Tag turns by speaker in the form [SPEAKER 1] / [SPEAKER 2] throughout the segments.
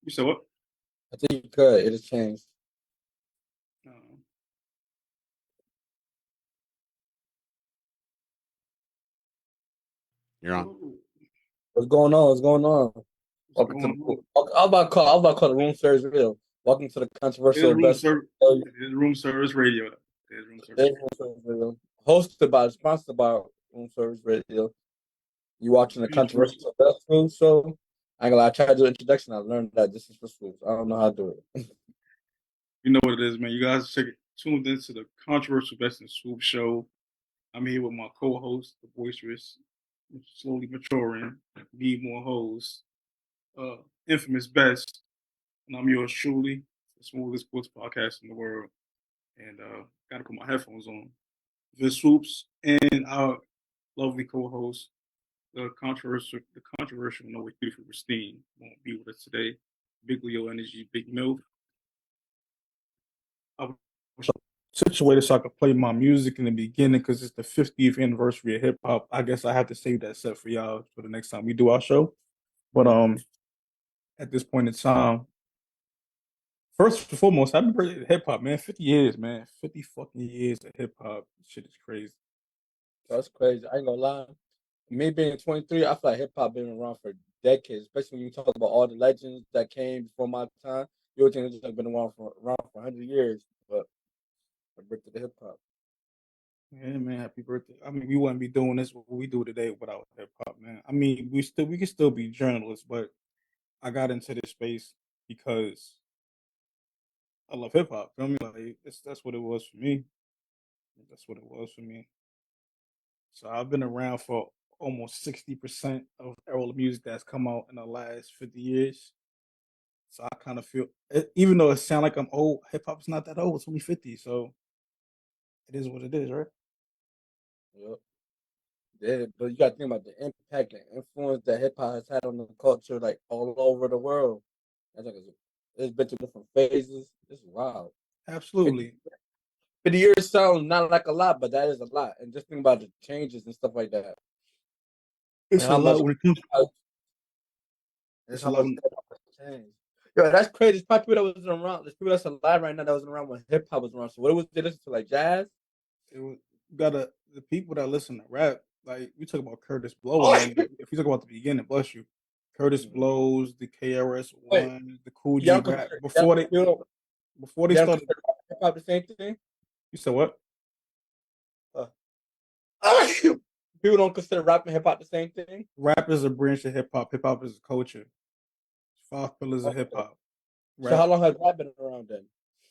[SPEAKER 1] You said what?
[SPEAKER 2] I think you could. It has changed.
[SPEAKER 1] Uh,
[SPEAKER 3] You're on.
[SPEAKER 1] ooh,
[SPEAKER 2] What's going on? What's going on?
[SPEAKER 1] what's
[SPEAKER 2] Welcome to
[SPEAKER 1] going
[SPEAKER 2] the.
[SPEAKER 1] on?
[SPEAKER 2] I was about to call the room service video. Welcome to the
[SPEAKER 1] It is
[SPEAKER 2] controversial
[SPEAKER 1] room
[SPEAKER 2] best.
[SPEAKER 1] service.
[SPEAKER 2] It
[SPEAKER 1] It is room service radio. It is room service
[SPEAKER 2] is room service video. Hosted by, sponsored by Room Service Radio. You watching the
[SPEAKER 1] radio.
[SPEAKER 2] controversial best food show? I ain't gonna lie. I tried to do an introduction. I learned that this is for schools. I don't know how to do it.
[SPEAKER 1] You know what it is, man. You guys check it. Tuned into the controversial Best in Swoop show. I'm here with my co-host, the boisterous, slowly maturing, need more hoes, infamous Best, and I'm yours truly, the smoothest sports podcast in the world. And gotta put my headphones on. Vis Swoops and our lovely co-host, the controversial, no way, beautiful Christine won't be with us today. Big Leo Energy, Big Milk. I was situated so I could play my music in the beginning because it's the 50th anniversary of hip hop. I guess I have to save that set for y'all for the next time we do our show. But at this point in time, first and foremost, happy birthday to hip hop, man. 50 years, man. 50 fucking years of hip hop. Shit is crazy.
[SPEAKER 2] That's crazy. I ain't gonna lie. Me being 23, I feel like hip hop been around for decades, especially when you talk about all the legends that came before my time. You would think it's just been around for 100 years, but I birthday to hip hop.
[SPEAKER 1] Yeah, man, happy birthday. I mean, we wouldn't be doing this what we do today without hip hop, man. I mean, we can still be journalists, but I got into this space because I love hip hop. Feel me? Like that's what it was for me. That's what it was for me. So I've been around for almost 60% of all the music that's come out in the last 50 years. So I kind of feel, even though it sounds like I'm old, hip hop's not that old. It's only 50. So it is what it is, right?
[SPEAKER 2] Yep. Yeah, but you got to think about the impact and influence that hip hop has had on the culture, like all over the world. I think it's been through different phases. It's wild. 50,
[SPEAKER 1] Absolutely.
[SPEAKER 2] 50 years sounds not like a lot, but that is a lot. And just think about the changes and stuff like that, and
[SPEAKER 1] It's a
[SPEAKER 2] how much
[SPEAKER 1] lot when it comes,
[SPEAKER 2] and
[SPEAKER 1] it's a
[SPEAKER 2] how
[SPEAKER 1] lot.
[SPEAKER 2] much hip hop has changed. Yo, that's crazy. There's probably people that wasn't around. There's people that's alive right now that wasn't around when hip hop was around. So what was they listen to, like jazz?
[SPEAKER 1] It was, gotta, the people that listen to rap, like we talk about Curtis Blow alone. If you talk about the beginning, bless you. Curtis
[SPEAKER 2] Mhm.
[SPEAKER 1] Blows, the KRS
[SPEAKER 2] Wait,
[SPEAKER 1] One, the Cool G
[SPEAKER 2] y'all
[SPEAKER 1] rap.
[SPEAKER 2] consider
[SPEAKER 1] Before they
[SPEAKER 2] y'all
[SPEAKER 1] started,
[SPEAKER 2] consider hip hop the same thing?
[SPEAKER 1] you said what?
[SPEAKER 2] Uh, people don't consider rap and hip hop the same thing.
[SPEAKER 1] Rap is a branch of hip hop. Hip hop is a culture. Five pillars of hip
[SPEAKER 2] Okay.
[SPEAKER 1] hop.
[SPEAKER 2] So how
[SPEAKER 1] Rap.
[SPEAKER 2] long has rap been around then?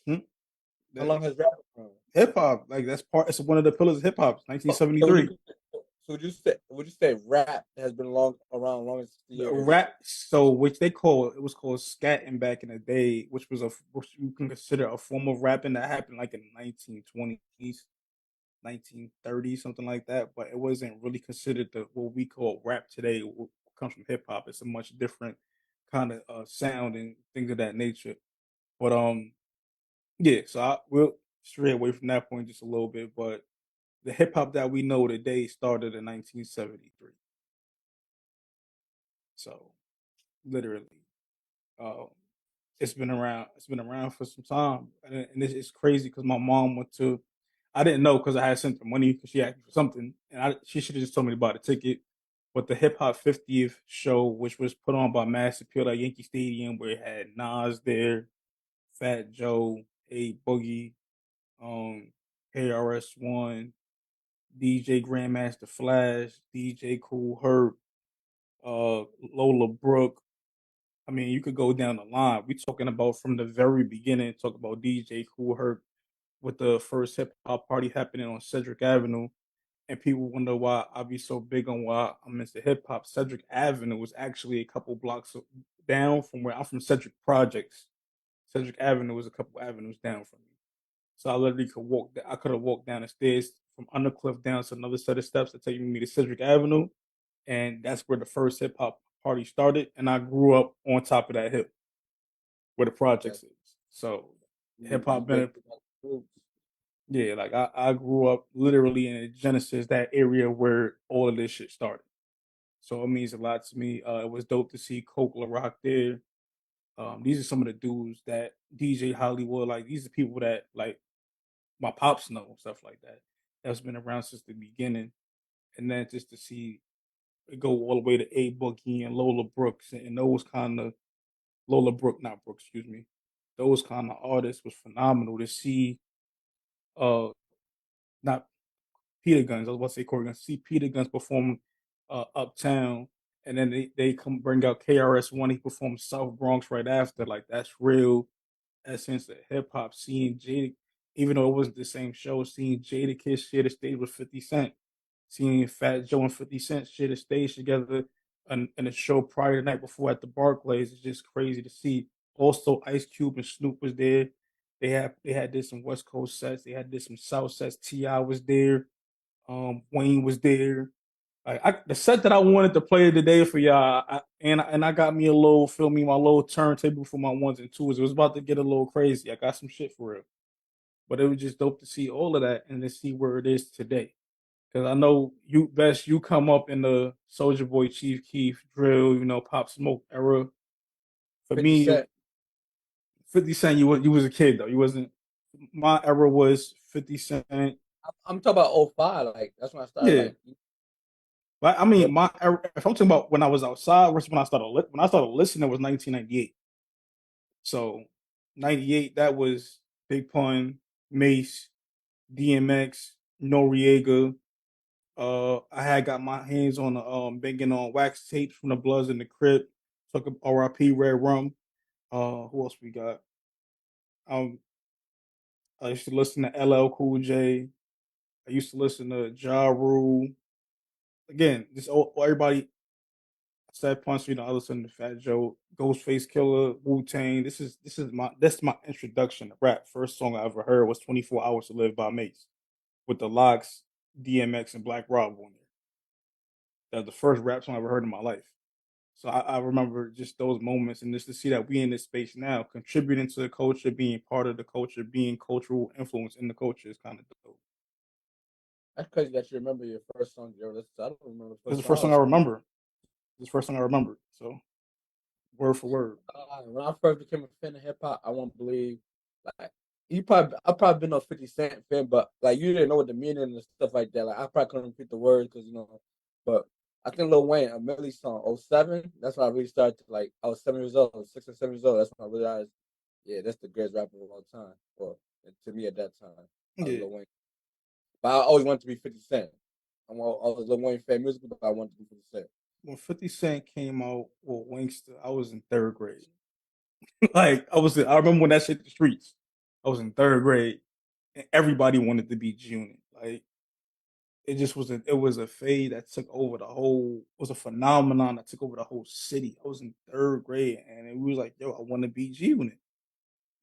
[SPEAKER 1] Hmm?
[SPEAKER 2] How long has rap been around?
[SPEAKER 1] Hip hop, like that's part. It's one of the pillars of hip hop.
[SPEAKER 2] So would
[SPEAKER 1] 1973.
[SPEAKER 2] you would you say rap has been around longer than 60 years?
[SPEAKER 1] Rap, so which they call it was called scatting back in the day, which you can consider a form of rapping that happened like in the 1920s, 1930s, something like that. But it wasn't really considered the what we call rap today. What comes from hip hop. It's a much different kind of sound and things of that nature. But yeah. So I will stray away from that point just a little bit. But the hip hop that we know today started in 1973. So literally. Um, it's been around. It's been around for some time, and it's crazy because my mom went to. I didn't know because I had sent her money because she asked me for something, and she should have just told me to buy the ticket. But the Hip Hop 50th show, which was put on by Mass Appeal at Yankee Stadium, where it had Nas there, Fat Joe, A Boogie, KRS One, DJ Grandmaster Flash, DJ Cool Herc, Lola Brooke, I mean, you could go down the line. We talking about from the very beginning, talk about DJ Cool Herc with the first hip hop party happening on Cedric Avenue. And people wonder why I be so big on why I'm into hip hop. Cedric Avenue was actually a couple blocks down from where I'm from, Cedric Projects. Cedric Avenue was a couple avenues down from me. So I literally could walk. I could have walked down the stairs from Undercliff down to another set of steps to take me to Cedric Avenue, and that's where the first hip hop party started. And I grew up on top of that hill where the
[SPEAKER 2] That
[SPEAKER 1] projects is. So
[SPEAKER 2] you,
[SPEAKER 1] hip
[SPEAKER 2] you
[SPEAKER 1] hop been
[SPEAKER 2] been through that groups.
[SPEAKER 1] yeah, like I grew up literally in the Genesis, that area where all of this shit started. So it means a lot to me. It was dope to see Coke La Rock there. These are some of the dudes that DJ Hollywood, like these are people that like my pops know and stuff like that. That's been around since the beginning. And then just to see it go all the way to A Boogie and Lola Brooks and those kind of Lola Brook, not Brooks, excuse me. Those kind of artists was phenomenal to see. Uh, not Peter Guns. I was about to say Corey Guns. See Peter Guns perform Uptown, and then they come bring out KRS-One. He performs South Bronx right after. Like that's real essence of hip hop. Seeing Jada, even though it wasn't the same show, seeing Jada Kiss share the stage with 50 Cent, seeing Fat Joe and 50 Cent share the stage together in a show prior the night before at the Barclays. It's just crazy to see. Also, Ice Cube and Snoop was there. They had did some West Coast sets. They had did some South sets. Ti was there. Wayne was there. The set that I wanted to play today for y'all, and I got me a little, feel me, my little turntable for my ones and twos. It was about to get a little crazy. I got some shit for real, but it was just dope to see all of that and to see where it is today. Because I know you come up in the Soldier Boy, Chief Keef, drill, Pop Smoke era. For
[SPEAKER 2] 50
[SPEAKER 1] me,
[SPEAKER 2] Cent.
[SPEAKER 1] 50 Cent, you was a kid though. You wasn't. My era was 50 Cent.
[SPEAKER 2] I'm talking about '05. Like that's when I started
[SPEAKER 1] Yeah,
[SPEAKER 2] like
[SPEAKER 1] but I
[SPEAKER 2] hip
[SPEAKER 1] mean, if I'm talking about when I was outside versus when I started listening, it was 1998. So 98, that was Big Pun, Mace, DMX, Noriega. I had got my hands on the banging on wax tapes from the Bloods in the Crib. Took a RIP Red Rum. Who else we got? Um, I used to listen to LL Cool J. I used to listen to Ja Rule. Again, just everybody. Sad Punch, I listen to Fat Joe, Ghostface Killer, Wu Tang. That's my introduction to rap. First song I ever heard was 24 Hours to Live by Mace with the Locks, DMX, and Black Rob on there. That was the first rap song I ever heard in my life. So I remember just those moments and just to see that we in this space now, contributing to the culture, being part of the culture, being cultural influence in the culture is kind of dope.
[SPEAKER 2] That's crazy that you remember your first song you ever listened to. I don't remember the
[SPEAKER 1] This is
[SPEAKER 2] first
[SPEAKER 1] the first
[SPEAKER 2] song I
[SPEAKER 1] song I
[SPEAKER 2] listened
[SPEAKER 1] remember. This is the first song I remember. So word for word.
[SPEAKER 2] to. When I first became a fan of hip hop, I won't believe like I probably been a 50 Cent fan, but like you didn't know what the meaning and stuff like that. Like I probably couldn't repeat the words because but I think Lil Wayne, a Millie song, '07. That's when I really started to like. I was 7 years old, 6 or 7 years old. That's when I realized, yeah, that's the greatest rapper of all time. Well, to me at that time,
[SPEAKER 1] Yeah.
[SPEAKER 2] Lil Wayne. But I always wanted to be 50 Cent. I was Lil Wayne fan musically, but I wanted to be 50 Cent.
[SPEAKER 1] When 50 Cent came out with Winkster, I was in third grade. Like I remember when that shit hit the streets. I was in third grade and everybody wanted to be Junior. Like it was a fade that took over the whole was a phenomenon that took over the whole city. I was in third grade and it was like, yo, I want to be G Unit.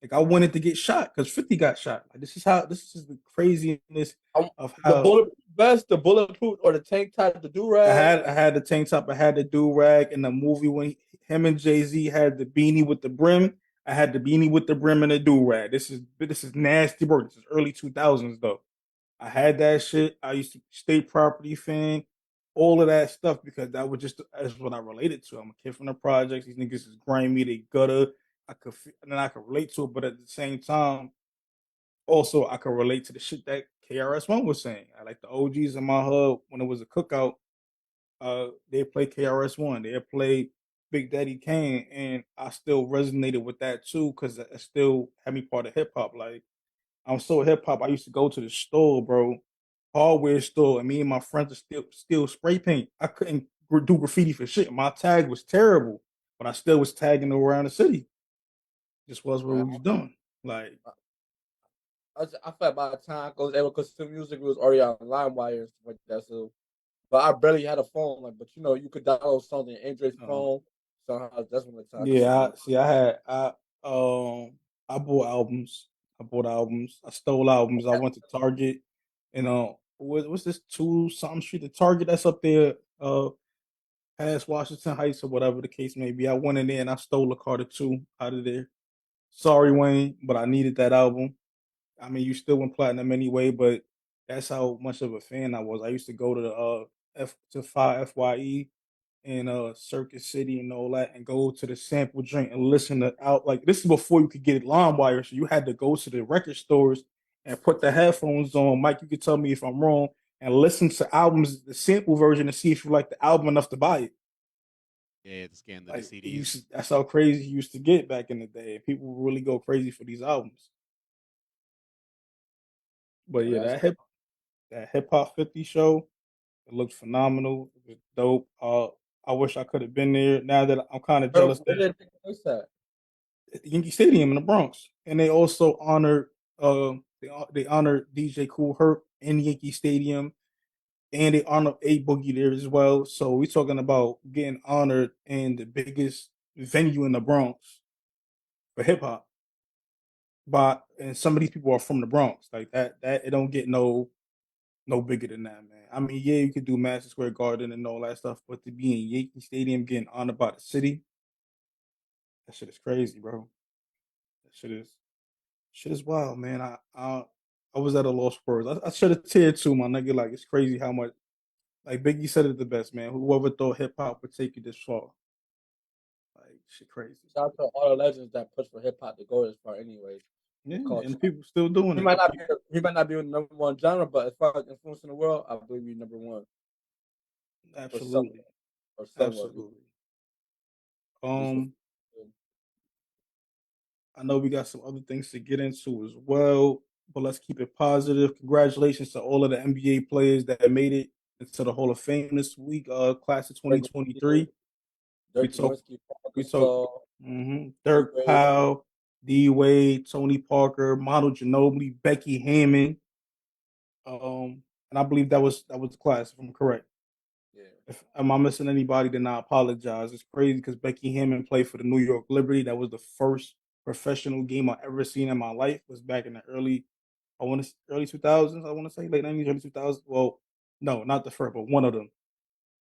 [SPEAKER 1] Like I wanted to get shot because 50 got shot. Like this is the craziness of
[SPEAKER 2] The
[SPEAKER 1] how
[SPEAKER 2] bulletproof vest, the bulletproof, or the tank top, the do
[SPEAKER 1] I
[SPEAKER 2] rag.
[SPEAKER 1] had I had the tank top, I had the do rag in the movie when him and Jay Z had the beanie with the brim. I had the beanie with the brim and the do rag. This is nasty work. This is early 2000s though. I had that shit. I used to state property fan, all of that stuff because that's what I related to. I'm a kid from the projects. These niggas is grimy, they gutter. And then I could relate to it, but at the same time, also I could relate to the shit that KRS-One was saying. I like the OGs in my hood when it was a cookout. They play KRS-One, they play Big Daddy Kane, and I still resonated with that too because it still had me part of hip hop. Like I'm so hip hop. I used to go to the store, bro, hardware store, and me and my friends would still spray paint. I couldn't do graffiti for shit. My tag was terrible, but I still was tagging around the city. Just was what
[SPEAKER 2] Man,
[SPEAKER 1] we was doing. Like,
[SPEAKER 2] I feel like by the time goes ever because the music was already on LimeWire and stuff like that. So, but I barely had a phone. Like, but you could download something on Android's
[SPEAKER 1] uh,
[SPEAKER 2] phone. Somehow that's when the time I could
[SPEAKER 1] yeah,
[SPEAKER 2] listen
[SPEAKER 1] I
[SPEAKER 2] to.
[SPEAKER 1] see. Um I bought albums. I bought albums. I stole albums. I went to Target, and what's this 2 something street? The Target that's up there, past Washington Heights or whatever the case may be. I went in there and I stole a card or two out of there. Sorry, Wayne, but I needed that album. I mean, you still went platinum anyway, but that's how much of a fan I was. I used to go to the F to 5 FYE. in Circuit City and all that, and go to the sample joint and listen to out like this is before you could get LimeWire, so you had to go to the record stores and put the headphones on. Mike, you could tell me if I'm wrong, and listen to albums, the sample version, to see if you like the album enough to buy it.
[SPEAKER 3] Yeah, to scan the
[SPEAKER 1] Like
[SPEAKER 3] CDs.
[SPEAKER 1] that's how crazy you used to get back in the day. People really go crazy for these albums. But
[SPEAKER 2] Yeah,
[SPEAKER 1] yeah,
[SPEAKER 2] that's
[SPEAKER 1] that hip hop 50 show, it looked phenomenal. It was dope. I wish I could have been there. Now that I'm kind of jealous
[SPEAKER 2] where
[SPEAKER 1] that
[SPEAKER 2] did it take place at?
[SPEAKER 1] at the Yankee Stadium in the Bronx, and they also honored they honored DJ Cool Herc in Yankee Stadium, and they honored A Boogie there as well. So we're talking about getting honored in the biggest venue in the Bronx for hip hop. But and some of these people are from the Bronx, like that it don't get no bigger than that, man. I mean, yeah, you could do Madison Square Garden and all that stuff, but to be in Yankee Stadium getting honored by the city, that shit is crazy, bro. That shit is wild, man. I was at a loss for words. I should have teared too, my nigga. Like it's crazy how much. Like Biggie said it the best, man. Whoever thought hip hop would take you this far, like shit, crazy.
[SPEAKER 2] Shout out to all the legends that push for hip hop to go this far, anyways.
[SPEAKER 1] Yeah,
[SPEAKER 2] Culture.
[SPEAKER 1] and people still doing
[SPEAKER 2] He
[SPEAKER 1] it.
[SPEAKER 2] might not be he might not be the number one genre, but as far as influence in the world, I believe he's number one or somewhere
[SPEAKER 1] Absolutely,
[SPEAKER 2] or somewhere.
[SPEAKER 1] absolutely.
[SPEAKER 2] He's
[SPEAKER 1] Um, I know we got some other things to get into as well, but let's keep it positive. Congratulations to all of the NBA players that made it into the Hall of Fame this week, class of
[SPEAKER 2] Dirk
[SPEAKER 1] 2023. We
[SPEAKER 2] Dirk
[SPEAKER 1] talk,
[SPEAKER 2] Nowitzki, Paul
[SPEAKER 1] we talk,
[SPEAKER 2] Gasol, D
[SPEAKER 1] Dirk
[SPEAKER 2] Wade.
[SPEAKER 1] Powell, D Wade, Tony Parker, Manu Ginobili, Becky Hammond, and I believe that was the class, if I'm correct.
[SPEAKER 2] Yeah,
[SPEAKER 1] If am I missing anybody, then I apologize. It's crazy because Becky Hammond played for the New York Liberty. That was the first professional game I ever seen in my life. It was back in the early 2000s. I want to say late 90s, early 2000s. Well, no, not the first, but one of them.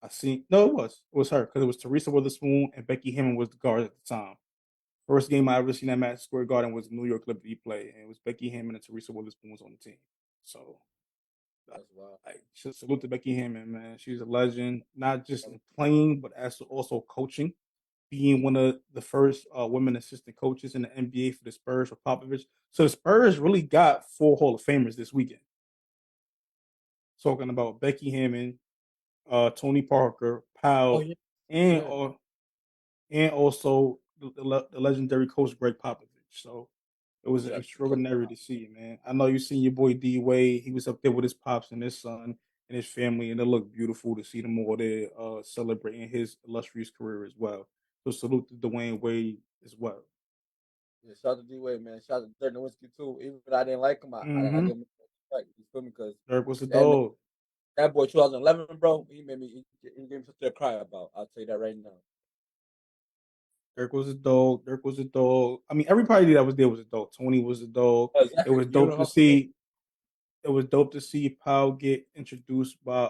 [SPEAKER 1] I seen. No, it was her because it was Teresa Witherspoon and Becky Hammond was the guard at the time. First game I ever seen at Madison Square Garden was New York Liberty play, and it was Becky Hammond and Teresa Witherspoon was on the team. So
[SPEAKER 2] that's wild.
[SPEAKER 1] I just salute to Becky Hammond, man. She's a legend, not just in playing, but also coaching. Being one of the first women assistant coaches in the NBA for the Spurs for Popovich. So the Spurs really got 4 Hall of Famers this weekend. Talking about Becky Hammond, Tony Parker,
[SPEAKER 2] Oh
[SPEAKER 1] Powell,
[SPEAKER 2] yeah,
[SPEAKER 1] and
[SPEAKER 2] yeah.
[SPEAKER 1] and also the legendary coach Greg Popovich. So it was
[SPEAKER 2] Shout
[SPEAKER 1] extraordinary to see, man. I know you seen your boy D Wade. He was up there with his pops and his son and his family, and it looked beautiful to see them all there celebrating his illustrious career as well. So salute to Dwayne Wade as well.
[SPEAKER 2] Yeah, shout out to D Wade, man. Shout out to Dirk Nowitzki too. Even if I didn't like him, I
[SPEAKER 1] Mm-hmm.
[SPEAKER 2] give him respect. You feel me? Because
[SPEAKER 1] Dirk was a
[SPEAKER 2] that man,
[SPEAKER 1] dog.
[SPEAKER 2] that boy 2011, bro, he gave me something to cry about. I'll tell you that right now.
[SPEAKER 1] Dirk was a dog. Dirk was a dog. I mean, everybody that was there was a dog. Tony was a dog. It
[SPEAKER 2] Exactly.
[SPEAKER 1] was
[SPEAKER 2] You
[SPEAKER 1] dope to
[SPEAKER 2] know,
[SPEAKER 1] see. It was dope to see Powell get introduced by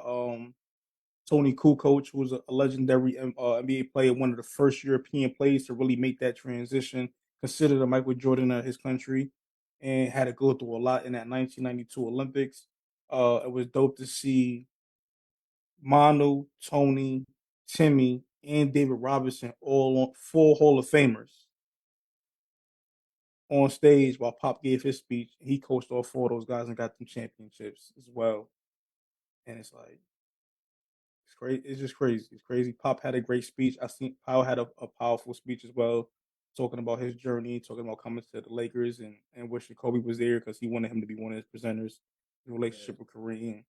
[SPEAKER 1] Tony Kukoc, who was a legendary NBA player, one of the first European players to really make that transition, considered a Michael Jordan of his country, and had to go through a lot in that 1992 Olympics. It was dope to see Manu, Tony, Timmy, and David Robinson all on 4 Hall of Famers on stage while Pop gave his speech. He coached all 4 of those guys and got them championships as well. And it's like it's crazy. It's just crazy. It's crazy. Pop had a great speech. I seen Powell had a powerful speech as well, talking about his journey, talking about coming to the Lakers and wishing Kobe was there because he wanted him to be one of his presenters. His
[SPEAKER 2] yeah.
[SPEAKER 1] relationship with Kareem.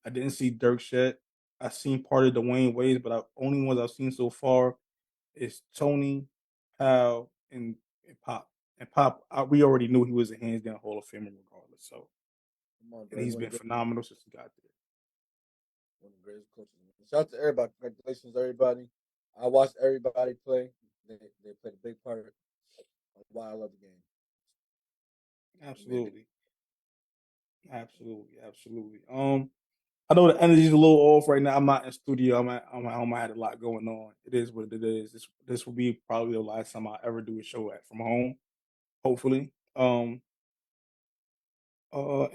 [SPEAKER 1] I didn't see Dirk yet. I seen part of Dwayne Wade, but the only ones I've seen so far is Tony, Powell, and Pop. And Pop, we already knew he was a hands down Hall of Famer regardless. So,
[SPEAKER 2] Come on,
[SPEAKER 1] and
[SPEAKER 2] bro. You
[SPEAKER 1] he's
[SPEAKER 2] want to
[SPEAKER 1] been
[SPEAKER 2] get
[SPEAKER 1] phenomenal since he got there.
[SPEAKER 2] one of the greatest coaches. Man. Shout out to everybody. Congratulations, everybody. I watched everybody play. They played a big part of why I love the game. They made a big.
[SPEAKER 1] Absolutely. Absolutely, absolutely. I know the energy's a little off right now. I'm not in studio. I'm at home. I had a lot going on. It is what it is. This will be probably the last time I ever do a show at from home. Hopefully. And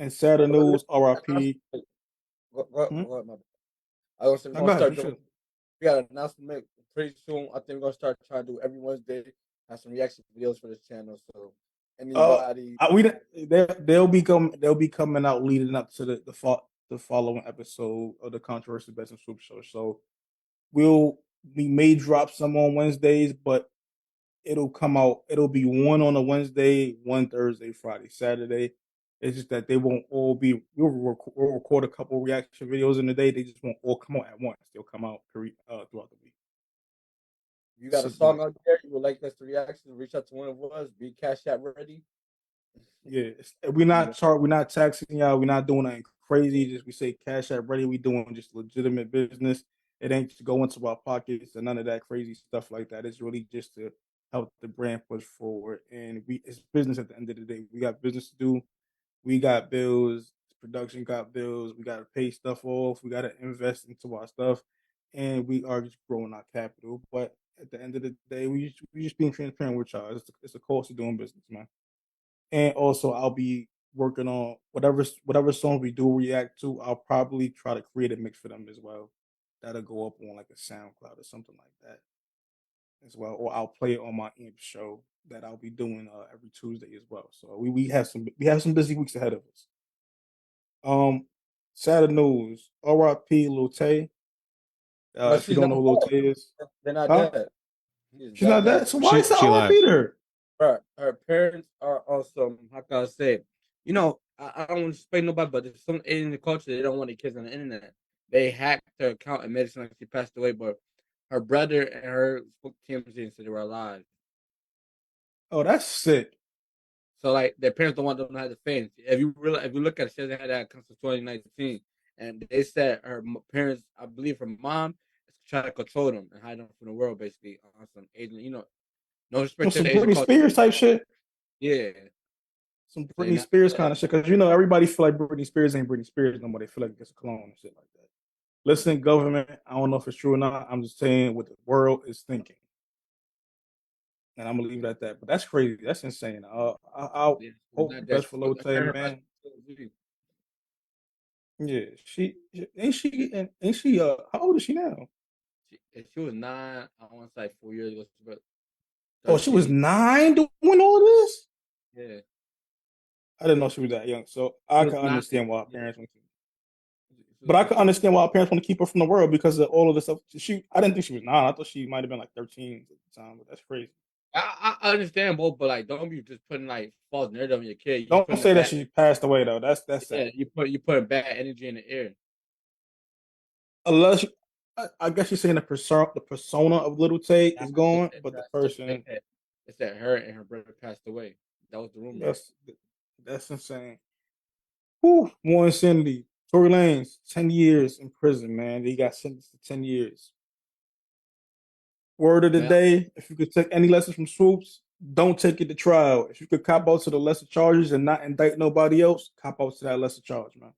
[SPEAKER 1] sadder news,
[SPEAKER 2] Honestly,
[SPEAKER 1] RIP.
[SPEAKER 2] Go, go,
[SPEAKER 1] Hmm?
[SPEAKER 2] go ahead, my bad. I was
[SPEAKER 1] Now
[SPEAKER 2] gonna
[SPEAKER 1] go ahead. You
[SPEAKER 2] start doing
[SPEAKER 1] should.
[SPEAKER 2] we got an announcement pretty soon. I think we're gonna start trying to do every Wednesday. Have some reaction videos for this channel. So anybody,
[SPEAKER 1] They'll be coming out leading up to the following episode of the Controversy Best and Swoop Show. So we may drop some on Wednesdays, but it'll come out. It'll be one on a Wednesday, one Thursday, Friday, Saturday. It's just that they won't all be. We'll record a couple reaction videos in the day. They just won't all come out at once. They'll come out throughout the week.
[SPEAKER 2] you got a song out there you would like us to react to, reach out to one of us. Be Cash App ready.
[SPEAKER 1] Yeah, we're not taxing y'all. We're not doing anything crazy. Just we say Cash App ready. We doing just legitimate business. It ain't to go into our pockets and none of that crazy stuff like that. It's really just to help the brand push forward. And it's business at the end of the day. We got business to do. We got bills. Production got bills. We got to pay stuff off. We got to invest into our stuff, and we are just growing our capital. But at the end of the day, we just being transparent with y'all. It's a cost of doing business, man. And also, I'll be working on whatever songs we do react to. I'll probably try to create a mix for them as well. That'll go up on like a SoundCloud or something like that as well. Or I'll play it on my Imp show that I'll be doing every Tuesday as well. So we have some busy weeks ahead of us. Sad news. R.I.P. Lil Tay. If you don't know who Lil Tay is,
[SPEAKER 2] they're not dead.
[SPEAKER 1] She's not dead. So why is it R.I.P. her?
[SPEAKER 2] Her parents are awesome. How can I say? You know, I don't want to explain nobody, but there's some in the culture they don't want their kids on the internet. They hacked her account and made it seem like she passed away, but her brother and her spoke to TMZ and said they were alive.
[SPEAKER 1] Oh, that's sick.
[SPEAKER 2] So like their parents don't want them to have the fame. If you look at it, she hasn't had that account since 2019, and they said her parents, I believe her mom, is trying to control them and hide them from the world, basically on some Asian, no respect to
[SPEAKER 1] Some
[SPEAKER 2] the Asian
[SPEAKER 1] Britney
[SPEAKER 2] culture.
[SPEAKER 1] Spears type shit.
[SPEAKER 2] Yeah.
[SPEAKER 1] Some Britney Spears kind of shit. Because, everybody feel like Britney Spears ain't Britney Spears no more. They feel like it's a clone and shit like that. Listen, government, I don't know if it's true or not. I'm just saying what the world is thinking. And I'm going to leave it at that. But that's crazy. That's insane. I'll hope the best for Lil Tay, man. Yeah. She how old is she now?
[SPEAKER 2] She was 9, I want to say 4 years ago. But
[SPEAKER 1] oh, she was 9 doing all this?
[SPEAKER 2] Yeah.
[SPEAKER 1] I didn't know she was that young. So I can understand why her parents want to. But I can understand why her parents want to keep her from the world because of all of this stuff. I didn't think she was 9. I thought she might have been like 13 at the time, but that's crazy.
[SPEAKER 2] I understand both, but like, don't be just putting like false narrative on your kid.
[SPEAKER 1] Don't say that she passed away though. That's sad.
[SPEAKER 2] You put bad energy in the air.
[SPEAKER 1] Unless I guess you're saying the persona of Little Tay is gone, but the person.
[SPEAKER 2] It's that her and her brother passed away. That was the rumor.
[SPEAKER 1] That's insane. Whew, more insanity. Tory Lanez, 10 years in prison, man. He got sentenced to 10 years. Word of the day, if you could take any lessons from Swoops, don't take it to trial. If you could cop out to the lesser charges and not indict nobody else, cop out to that lesser charge, man.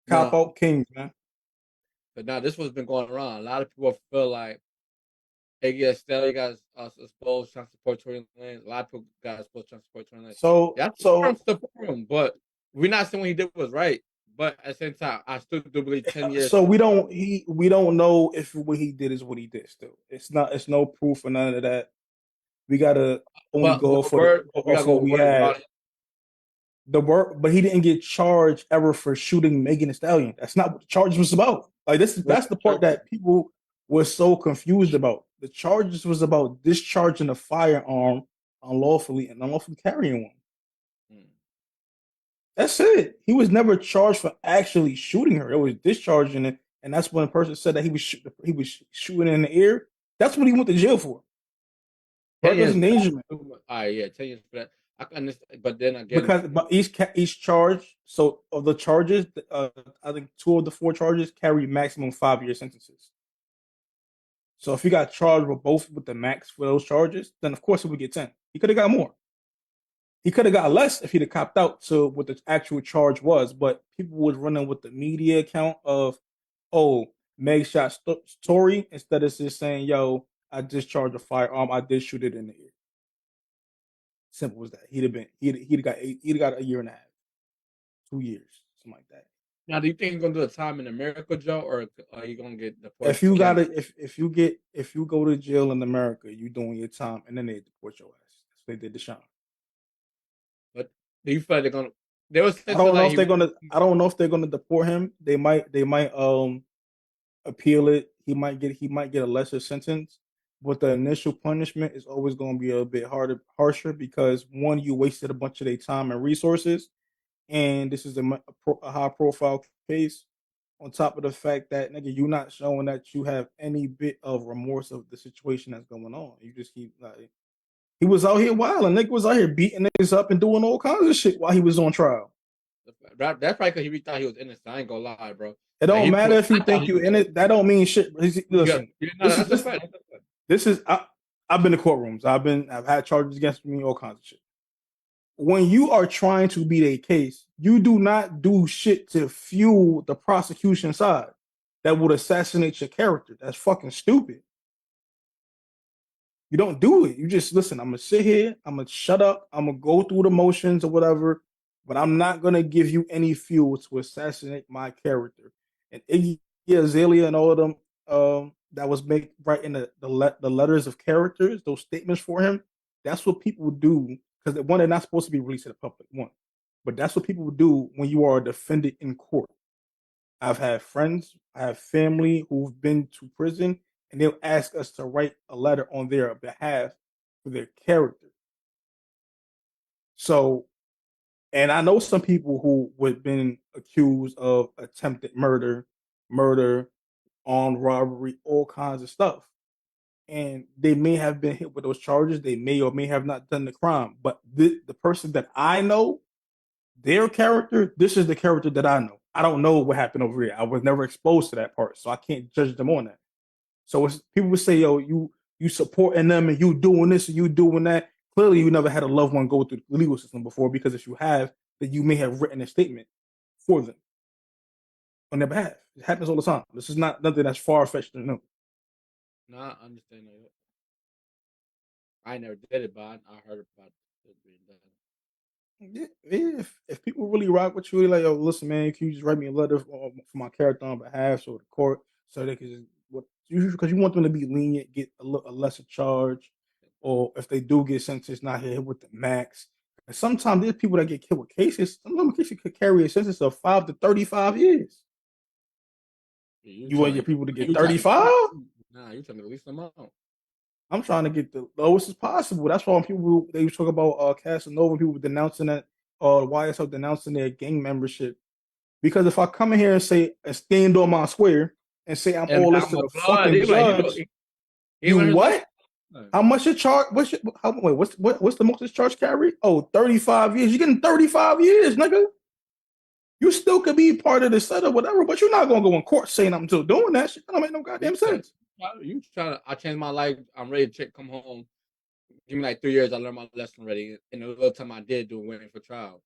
[SPEAKER 1] Cop out kings, man.
[SPEAKER 2] But now this one's been going around. A lot of people feel like Iggy Azalea got exposed child support Tory Lanez. A lot of people got exposed child support Tory Lanez.
[SPEAKER 1] So
[SPEAKER 2] support him, but we're not saying what he did was right. But at the same time, I still do believe 10 years.
[SPEAKER 1] So we don't know if what he did is what he did. Still, it's no proof or none of that. We gotta only go off what we had. But he didn't get charged ever for shooting Megan Thee Stallion. That's not what the charge was about. Like that's the part that people were so confused about. The charges was about discharging a firearm unlawfully and unlawfully carrying one. That's it. He was never charged for actually shooting her. It was discharging it, and that's when a person said that he was shooting in the air. That's what he went to jail for. Reckless endangerment.
[SPEAKER 2] 10 years for that. I can understand, but then again,
[SPEAKER 1] but each charge. So of the charges, I think 2 of the 4 charges carry maximum 5-year sentences. So if he got charged with the max for those charges, then of course he would get 10. He could have got more. He could have got less if he'd have copped out to what the actual charge was, but people was running with the media account of, Meg shot Tory instead of just saying, yo, I discharged a firearm, I did shoot it in the air. Simple as that. He'd have got a year and a half, 2 years, something like that.
[SPEAKER 2] Now, do you think he's gonna do a time in America, Joe, or are you gonna get deported
[SPEAKER 1] If
[SPEAKER 2] to
[SPEAKER 1] you
[SPEAKER 2] Canada?
[SPEAKER 1] gotta, if you go to jail in America, you doing your time, and then they deport your ass. That's what they did to Sean.
[SPEAKER 2] But do you feel like they're gonna? They were
[SPEAKER 1] I
[SPEAKER 2] saying
[SPEAKER 1] don't know
[SPEAKER 2] like
[SPEAKER 1] if
[SPEAKER 2] he
[SPEAKER 1] they're
[SPEAKER 2] won't.
[SPEAKER 1] gonna. I don't know if they're gonna deport him. They might appeal it. He might get a lesser sentence, but the initial punishment is always going to be a bit harsher because one, you wasted a bunch of their time and resources, and this is a high profile case. On top of the fact that nigga, you not showing that you have any bit of remorse of the situation that's going on. You just keep like he was out here wild, and nigga was out here beating niggas up and doing all kinds of shit while he was on trial.
[SPEAKER 2] That's probably because he thought he was innocent. I ain't gonna lie, bro.
[SPEAKER 1] It
[SPEAKER 2] Like
[SPEAKER 1] don't matter if you
[SPEAKER 2] I thought
[SPEAKER 1] think
[SPEAKER 2] he
[SPEAKER 1] you
[SPEAKER 2] was
[SPEAKER 1] in it. That
[SPEAKER 2] innocent.
[SPEAKER 1] don't mean shit.
[SPEAKER 2] Yeah,
[SPEAKER 1] Listen,
[SPEAKER 2] no,
[SPEAKER 1] this is
[SPEAKER 2] that's a
[SPEAKER 1] this
[SPEAKER 2] fact. That's a fact.
[SPEAKER 1] this is I've been to courtrooms. I've had charges against me, all kinds of shit. When you are trying to beat a case, you do not do shit to fuel the prosecution side that would assassinate your character. That's fucking stupid. You don't do it. You just listen. I'm gonna sit here. I'm gonna shut up. I'm gonna go through the motions or whatever, but I'm not gonna give you any fuel to assassinate my character. And Iggy Azalea and all of them that was made right in the letters of characters, those statements for him. That's what people do because one, they're not supposed to be released to the public. One, but that's what people do when you are a defendant in court. I've had friends, I have family who've been to prison, and they'll ask us to write a letter on their behalf for their character. So, and I know some people who would been accused of attempted murder, armed robbery, all kinds of stuff. And they may have been hit with those charges. They may or may have not done the crime. But the person that I know, their character, this is the character that I know. I don't know what happened over here. I was never exposed to that part, so I can't judge them on that. So it's, people would say, "Yo, you supporting them and you doing this and you doing that." Clearly, you never had a loved one go through the legal system before, because if you have, then you may have written a statement for them on their behalf. It happens all the time. This is not nothing that's far fetched to know.
[SPEAKER 2] No, I understand that. I never did it, but I heard about it being done.
[SPEAKER 1] Yeah, if people really rock with you, like, yo, listen, man, can you just write me a letter for my character on behalf so the court, so they can just what because you want them to be lenient, get a lesser charge, or if they do get sentenced, not hit with the max. And sometimes there's people that get killed with cases. Sometimes cases could carry a sentence of 5 to 35 years.
[SPEAKER 2] You
[SPEAKER 1] You want your
[SPEAKER 2] trying
[SPEAKER 1] people to get
[SPEAKER 2] you trying
[SPEAKER 1] 35?
[SPEAKER 2] nah, you trying to release them out.
[SPEAKER 1] I'm trying to get the lowest as possible. That's why when people they talk about Casanova, people denouncing that YSL denouncing their gang membership. Because if I come in here and say and stand on my square and say I'm
[SPEAKER 2] And
[SPEAKER 1] all this
[SPEAKER 2] I'm
[SPEAKER 1] to
[SPEAKER 2] a
[SPEAKER 1] the
[SPEAKER 2] blood.
[SPEAKER 1] fucking
[SPEAKER 2] He like
[SPEAKER 1] judge,
[SPEAKER 2] he
[SPEAKER 1] you
[SPEAKER 2] went his life.
[SPEAKER 1] what? How much your charge? What's the most this charge carry? Oh, 35 years. You're getting 35 years, nigga. You still could be part of the setup, whatever, but you're not gonna go in court saying I'm still doing that shit. That don't make no goddamn sense.
[SPEAKER 2] You trying to? I changed my life. I'm ready to come home. Give me like 3 years. I learned my lesson already. And the little time I did do waiting for trial.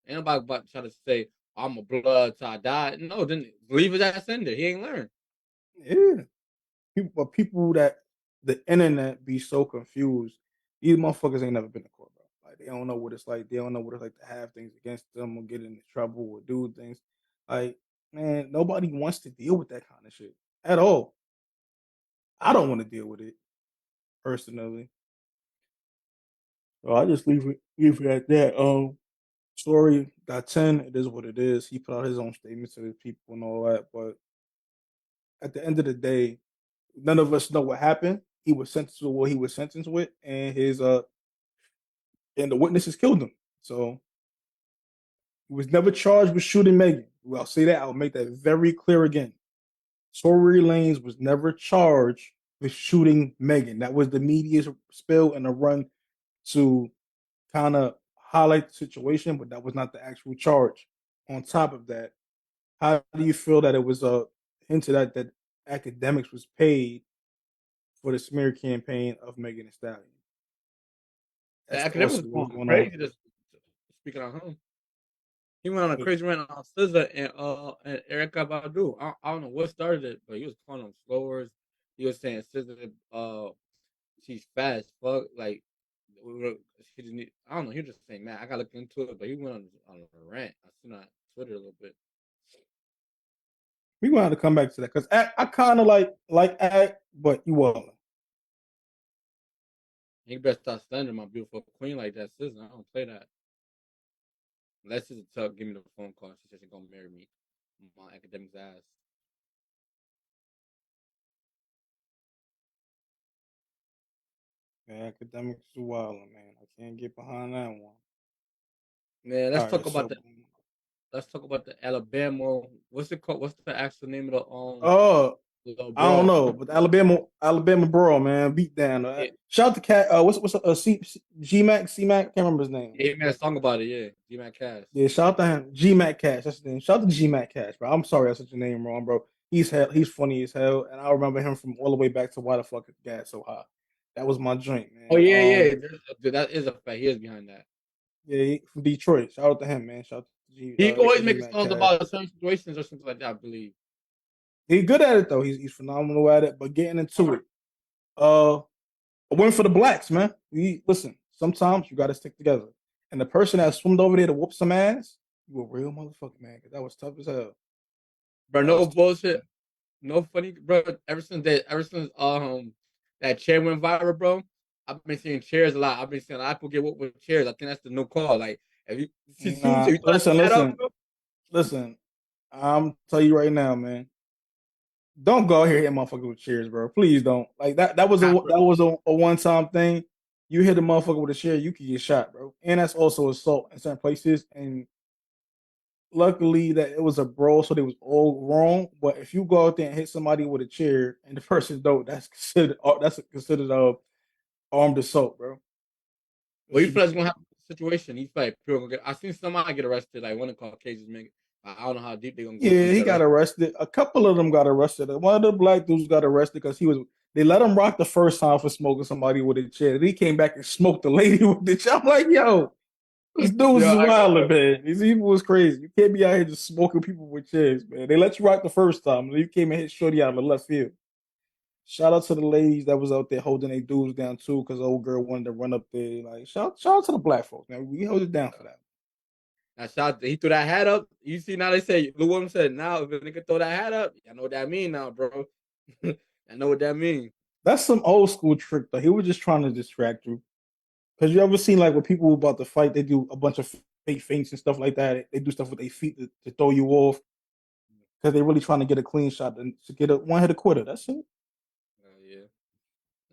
[SPEAKER 2] Ain't nobody about to try to say I'm a blood till I die. No, then leave his ass in there. He ain't learned.
[SPEAKER 1] Yeah. People that the internet be so confused. These motherfuckers ain't never been to court, bro. Like they don't know what it's like. They don't know what it's like to have things against them or get into trouble or do things. Like, man, nobody wants to deal with that kind of shit at all. I don't want to deal with it personally. So I just leave it at that. Story got 10. It is what it is. He put out his own statements to his people and all that. But at the end of the day, none of us know what happened. He was sentenced to what he was sentenced with, and his and the witnesses killed him. So he was never charged with shooting Megan. Well, I'll say that. I'll make that very clear again. Tory Lanez was never charged with shooting Megan. That was the media's spill and a run to kind of highlight the situation, but that was not the actual charge. On top of that, how do you feel that it was hinted at that academics was paid for the smear campaign of Megan Thee Stallion?
[SPEAKER 2] The
[SPEAKER 1] That's
[SPEAKER 2] academic
[SPEAKER 1] also
[SPEAKER 2] was
[SPEAKER 1] what's
[SPEAKER 2] going
[SPEAKER 1] going on.
[SPEAKER 2] crazy. Just speaking on him, he went on a crazy rant on SZA and Erica Badu. I don't know what started it, but he was calling them slowers. He was saying SZA she's fat as fuck. Like she didn't. I don't know. He was just saying, man, I gotta look into it. But he went on a rant. I seen on Twitter a little bit.
[SPEAKER 1] We gonna have to come back to that because I kind of like act, but you won't.
[SPEAKER 2] You better stop slandering my beautiful queen like that, sis. I don't play that. Unless it's a tug, give me the phone call. She said she's gonna marry me. My academics ass.
[SPEAKER 1] Yeah, academics is wild, man. I can't get behind that one.
[SPEAKER 2] Man,
[SPEAKER 1] All right, so
[SPEAKER 2] let's talk about the Alabama. What's it called? What's the actual name of
[SPEAKER 1] uh,
[SPEAKER 2] the little
[SPEAKER 1] I don't
[SPEAKER 2] brawl?
[SPEAKER 1] know, but the Alabama brawl, man, beat down.
[SPEAKER 2] Yeah,
[SPEAKER 1] Shout out to Cat. What's G Mac C Mac? Can't remember his name.
[SPEAKER 2] yeah, man, song about it. Yeah, G Mac Cash.
[SPEAKER 1] Yeah, shout out to him. G Mac Cash. That's his name. Shout out to G Mac Cash, bro. I'm sorry I said your name wrong, bro. He's funny as hell, and I remember him from all the way back to Why the Fuck Is Gas So High. That was my drink,
[SPEAKER 2] Oh
[SPEAKER 1] man.
[SPEAKER 2] yeah, yeah. That is a fact. He is behind that.
[SPEAKER 1] Yeah, from Detroit. Shout out to him, man. Shout out to
[SPEAKER 2] He always
[SPEAKER 1] G
[SPEAKER 2] makes
[SPEAKER 1] Mac
[SPEAKER 2] songs
[SPEAKER 1] Cash.
[SPEAKER 2] about certain situations or something like that. I believe.
[SPEAKER 1] He's good at it though. He's phenomenal at it. But getting into it, uh, a win for the blacks, man. We listen. Sometimes you got to stick together. And the person that swimmed over there to whoop some ass, you a real motherfucker, man. Cause that was tough as hell.
[SPEAKER 2] Bro,
[SPEAKER 1] That
[SPEAKER 2] no
[SPEAKER 1] was tough as
[SPEAKER 2] bullshit.
[SPEAKER 1] hell.
[SPEAKER 2] No funny, bro. Ever since that chair went viral, bro. I've been seeing chairs a lot. I've been seeing a lot of people get whooped with chairs. I think that's the new call. Like, if you see Swoops,
[SPEAKER 1] Nah,
[SPEAKER 2] if you throw that up, bro.
[SPEAKER 1] listen. I'm tell you right now, man. Don't go out here hitting motherfucker with chairs, bro. Please don't. Like that.
[SPEAKER 2] Nah, bro.
[SPEAKER 1] That was a one time thing. You hit a motherfucker with a chair, you could get shot, bro. And that's also assault in certain places. And luckily that it was a brawl, so they was all wrong. But if you go out there and hit somebody with a chair and the person don't, that's considered armed assault, bro. It
[SPEAKER 2] What you
[SPEAKER 1] should
[SPEAKER 2] feel
[SPEAKER 1] be.
[SPEAKER 2] like is gonna happen in this situation? You feel like people gonna get. I seen somebody get arrested, like one of the Caucasians. Man, I don't know how deep they gonna go
[SPEAKER 1] Yeah,
[SPEAKER 2] into
[SPEAKER 1] he
[SPEAKER 2] the
[SPEAKER 1] got
[SPEAKER 2] arrest.
[SPEAKER 1] arrested. A couple of them got arrested. One of the black dudes got arrested because he was. They let him rock the first time for smoking somebody with a chair. Then he came back and smoked the lady with the chair. I'm like, yo, these dudes
[SPEAKER 2] Yeah,
[SPEAKER 1] is
[SPEAKER 2] I ain't
[SPEAKER 1] wild,
[SPEAKER 2] gonna
[SPEAKER 1] man. These people was crazy. You can't be out here just smoking people with chairs, man. They let you rock the first time, and then you came and hit Shorty out of the left field. Shout out to the ladies that was out there holding their dudes down too, because the old girl wanted to run up there. Like, shout out to the black folks, man. We hold it down for that.
[SPEAKER 2] Now, shot. He threw that hat up. You see now they say Lou Williams said now if a nigga throw that hat up, I know what that mean now, bro. I know what that mean.
[SPEAKER 1] That's some old school trick, though. He was just trying to distract you. Because you ever seen like when people about to fight, they do a bunch of fake feints and stuff like that. They do stuff with their feet to throw you off because they're really trying to get a clean shot and to get a one hit a quitter. That's it.
[SPEAKER 2] Yeah.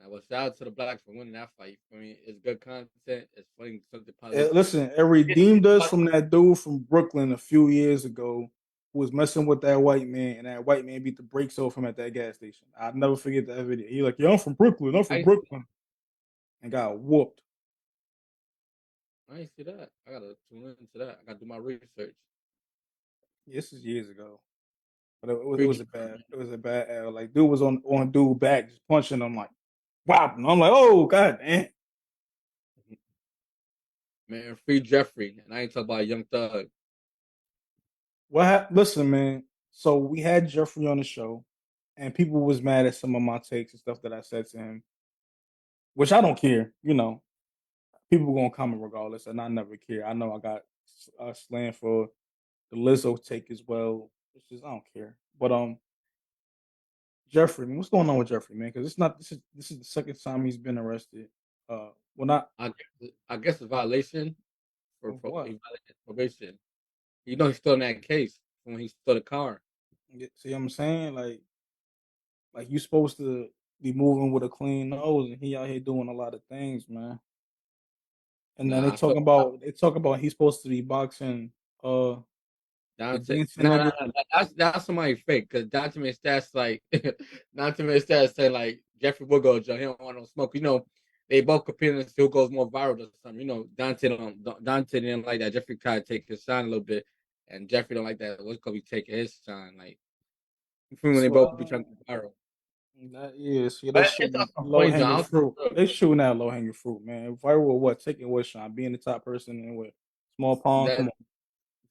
[SPEAKER 2] Now, well, shout out to the blacks for winning that fight. I mean, it's good content. It's funny something positive.
[SPEAKER 1] Listen, it redeemed us from that dude from Brooklyn a few years ago who was messing with that white man, and that white man beat the brakes off him at that gas station. I'll never forget that video. He like, "Yeah, I'm from Brooklyn. I'm from
[SPEAKER 2] I
[SPEAKER 1] Brooklyn," and got whooped.
[SPEAKER 2] I ain't see that. I gotta tune into that. I gotta do my research.
[SPEAKER 1] This is years ago, but it
[SPEAKER 2] Free
[SPEAKER 1] was a bad L. Like dude was on dude back just punching him like wow. I'm like, oh god damn.
[SPEAKER 2] man, free Geoffrey, and I ain't talking about Young Thug.
[SPEAKER 1] Listen, man. So we had Geoffrey on the show, and people was mad at some of my takes and stuff that I said to him, which I don't care. You know, people gonna comment regardless, and I never care. I know I got slammed for the Lizzo take as well, which is I don't care. But Geoffrey, man, what's going on with Geoffrey, man? Because it's not this is the second time he's been arrested. Well, not
[SPEAKER 2] I guess a violation for
[SPEAKER 1] of what?
[SPEAKER 2] he violated probation. You know he's still in that case when he stole the car.
[SPEAKER 1] See what I'm saying? Like you supposed to be moving with a clean nose, and he out here doing a lot of things, man. And then
[SPEAKER 2] Nah, I feel
[SPEAKER 1] they talk about he's supposed to be boxing the
[SPEAKER 2] Dante.
[SPEAKER 1] dancing
[SPEAKER 2] No, no,
[SPEAKER 1] nigga.
[SPEAKER 2] no. That's somebody fake because Dante made stats like Dante made stats saying like Geoffrey will go to jail. He don't want no smoke. You know, they both competing and still goes more viral or something. You know, Dante didn't like that. Geoffrey kind of take his shine a little bit, and Geoffrey don't like that. What's gonna be taking his shine? Like when they
[SPEAKER 1] So
[SPEAKER 2] both be trying to go viral.
[SPEAKER 1] that is yeah,
[SPEAKER 2] But
[SPEAKER 1] that's
[SPEAKER 2] it's
[SPEAKER 1] shooting
[SPEAKER 2] also
[SPEAKER 1] low
[SPEAKER 2] funny,
[SPEAKER 1] hanging
[SPEAKER 2] John.
[SPEAKER 1] fruit. They shooting out low hanging fruit, man. Viral what? Taking what shine? Being the top person in what? Small pond?
[SPEAKER 2] That
[SPEAKER 1] Come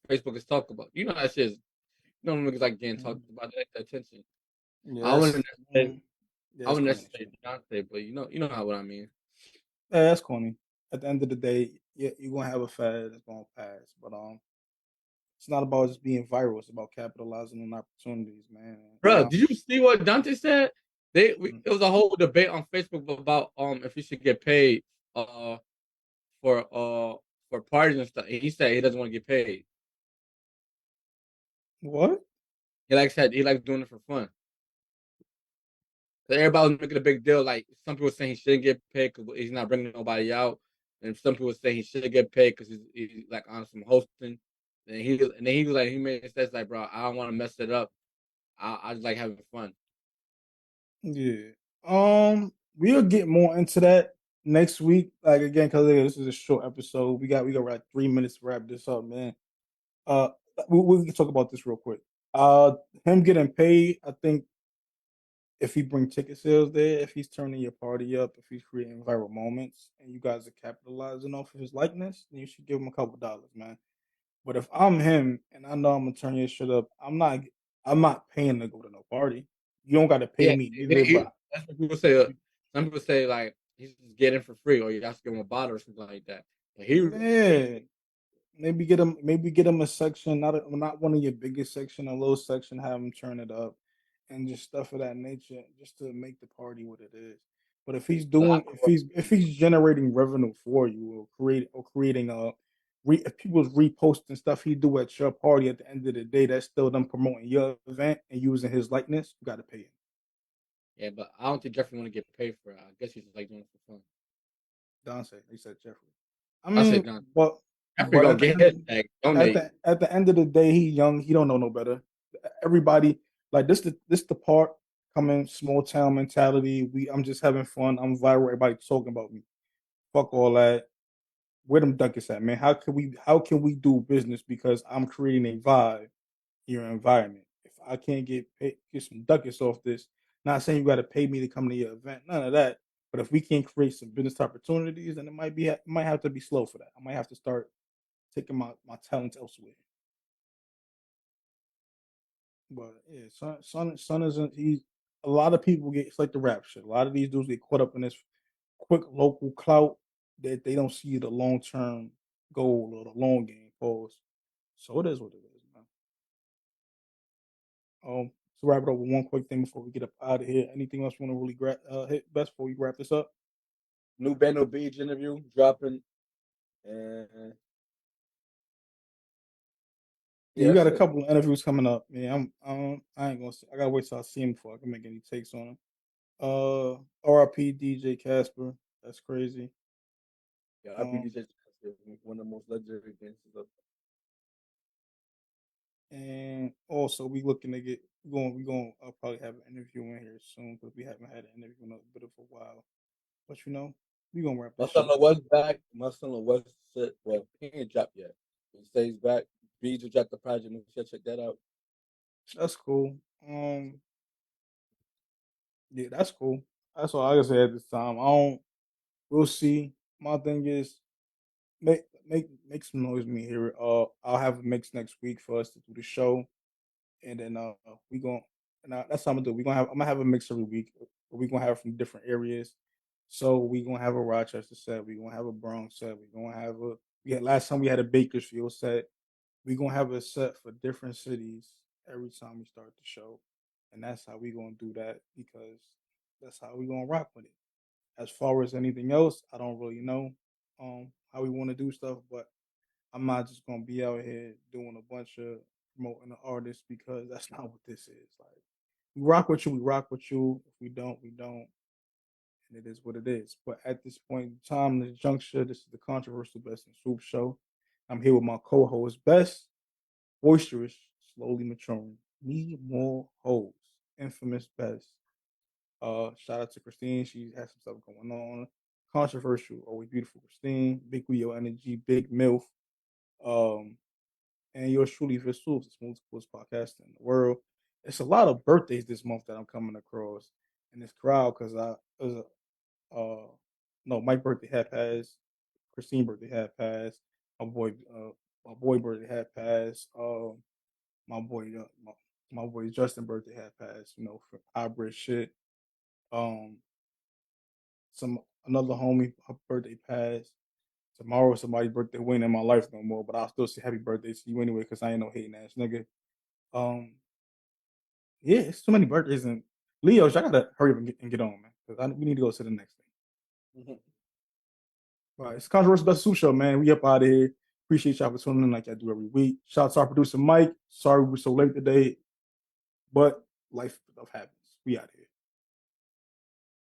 [SPEAKER 2] Facebook is talk about. You know that shit. You know niggas like getting
[SPEAKER 1] on.
[SPEAKER 2] talked about. They like the attention.
[SPEAKER 1] Yeah,
[SPEAKER 2] I wouldn't say
[SPEAKER 1] yeah,
[SPEAKER 2] I
[SPEAKER 1] that's
[SPEAKER 2] wouldn't
[SPEAKER 1] corny
[SPEAKER 2] necessarily
[SPEAKER 1] shit.
[SPEAKER 2] Dante, but you know how what I mean.
[SPEAKER 1] Yeah, that's corny. At the end of the day, yeah, you're gonna have a fad that's gonna pass. But It's not about just being viral. It's about capitalizing on opportunities, man.
[SPEAKER 2] Bro, did you see what Dante said?
[SPEAKER 1] Mm.
[SPEAKER 2] It was a whole debate on Facebook about if he should get paid for parties and stuff. And he said he doesn't want to get paid.
[SPEAKER 1] What?
[SPEAKER 2] He likes doing it for fun. Everybody was making a big deal. Like some people saying he shouldn't get paid because he's not bringing nobody out, and some people say he should get paid because he's like on some hosting. And then he was like he made it says like, bro, I don't want to mess it up. I just like having fun.
[SPEAKER 1] Yeah. We'll get more into that next week. Like again, because this is a short episode. We got like 3 minutes to wrap this up, man. Uh, we can talk about this real quick. Him getting paid. I think if he bring ticket sales there, if he's turning your party up, if he's creating viral moments, and you guys are capitalizing off of his likeness, then you should give him a couple dollars, man. But if I'm him and I know I'm gonna turn your shit up, I'm not paying to go to no party. You don't gotta pay
[SPEAKER 2] Yeah,
[SPEAKER 1] me either, but
[SPEAKER 2] that's what people say. Some people say like he's just getting for free, or you have to give him a bottle or something like that. But
[SPEAKER 1] yeah, maybe get him a section, not one of your biggest section, a little section, have him turn it up, and just stuff of that nature, just to make the party what it is. But if he's doing, if he's generating revenue for you, or creating if people's reposting stuff he do at your party, at the end of the day, that's still them promoting your event and using his likeness. You got to pay him.
[SPEAKER 2] yeah, but I don't think Geoffrey want to get paid for it. I guess he's just like doing it for fun.
[SPEAKER 1] Don said, he said Geoffrey. I
[SPEAKER 2] I said,
[SPEAKER 1] mean,
[SPEAKER 2] no,
[SPEAKER 1] but
[SPEAKER 2] Geoffrey
[SPEAKER 1] but
[SPEAKER 2] gonna
[SPEAKER 1] at the
[SPEAKER 2] get
[SPEAKER 1] end
[SPEAKER 2] his bag, donate.
[SPEAKER 1] at the end of the day, he young. He don't know no better. Everybody like this the part coming small town mentality. I'm just having fun. I'm viral. Everybody talking about me. Fuck all that. Where them duckets at, man? How can we do business because I'm creating a vibe in your environment? If I can't get some duckets off this, not saying you got to pay me to come to your event, none of that. But if we can't create some business opportunities, then it might have to be slow for that. I might have to start taking my talents elsewhere. But yeah, son isn't he? A lot of people get, it's like the rap shit. A lot of these dudes get caught up in this quick local clout that they don't see the long term goal or the long game pose. So it is what it is, man. To wrap it up with one quick thing before we get up out of here. Anything else you want to really hit best before we wrap this up?
[SPEAKER 2] New Bando Beach interview dropping, and
[SPEAKER 1] Yeah,
[SPEAKER 2] yeah,
[SPEAKER 1] we got
[SPEAKER 2] that's
[SPEAKER 1] a
[SPEAKER 2] it.
[SPEAKER 1] couple of interviews coming up. Yeah, I ain't gonna. I gotta wait till I see him before I can make any takes on him. RIP DJ Casper. That's crazy.
[SPEAKER 2] Yeah, I beat
[SPEAKER 1] Um,
[SPEAKER 2] DJ one of the most legendary gangsters of
[SPEAKER 1] and also we looking to get we going probably have an interview in here soon because we haven't had an interview in a bit of a while. But we gonna wrap
[SPEAKER 2] my
[SPEAKER 1] this
[SPEAKER 2] son
[SPEAKER 1] shit up.
[SPEAKER 2] was back. My son was said, well, he ain't dropped yet. He stays back. B just dropped the project. We should check that out.
[SPEAKER 1] That's cool. Yeah, that's cool. That's all I can say at this time. I don't. We'll see. My thing is make some noise when you hear it. I'll have a mix next week for us to do the show, and then we going and that's how I'm gonna do. I'm gonna have a mix every week. We gonna have from different areas. So we gonna have a Rochester set. We gonna have a Bronx set. We gonna have a yeah. Last time we had a Bakersfield set. We gonna have a set for different cities every time we start the show, and that's how we gonna do that because that's how we gonna rock with it. As far as anything else, I don't really know how we want to do stuff, but I'm not just gonna be out here doing a bunch of promoting the artists because that's not what this is. Like we rock with you, we rock with you. If we don't, we don't, and it is what it is. But at this point in time, this juncture, this is the controversial Best in Swoop show. I'm here with my co-host Best, boisterous, slowly maturing, need more hoes, infamous Best. Shout out to Christine, she has some stuff going on. Controversial, always beautiful Christine, big Leo energy, big MILF. Um, and yours truly, Vis Swoops, the smoothest coolest podcast in the world. It's a lot of birthdays this month that I'm coming across in this crowd because it was no, my birthday had passed, Christine birthday had passed, my boy, my boy birthday had passed, my boy, my boy Justin birthday had passed, for hybrid shit. Um, some another homie, her birthday passed. tomorrow somebody's birthday. We ain't in my life no more, but I'll still say happy birthday to you anyway, because I ain't no hating ass nigga. Yeah, it's too many birthdays, and Leos, I gotta hurry up and get on, man, because we need to go to the next thing. All right, it's Controversial Best Soup Show, man. We up out of here. Appreciate y'all for tuning in like I do every week. Shout out to our producer Mike. Sorry we were so late today, but life stuff happens. We out of here.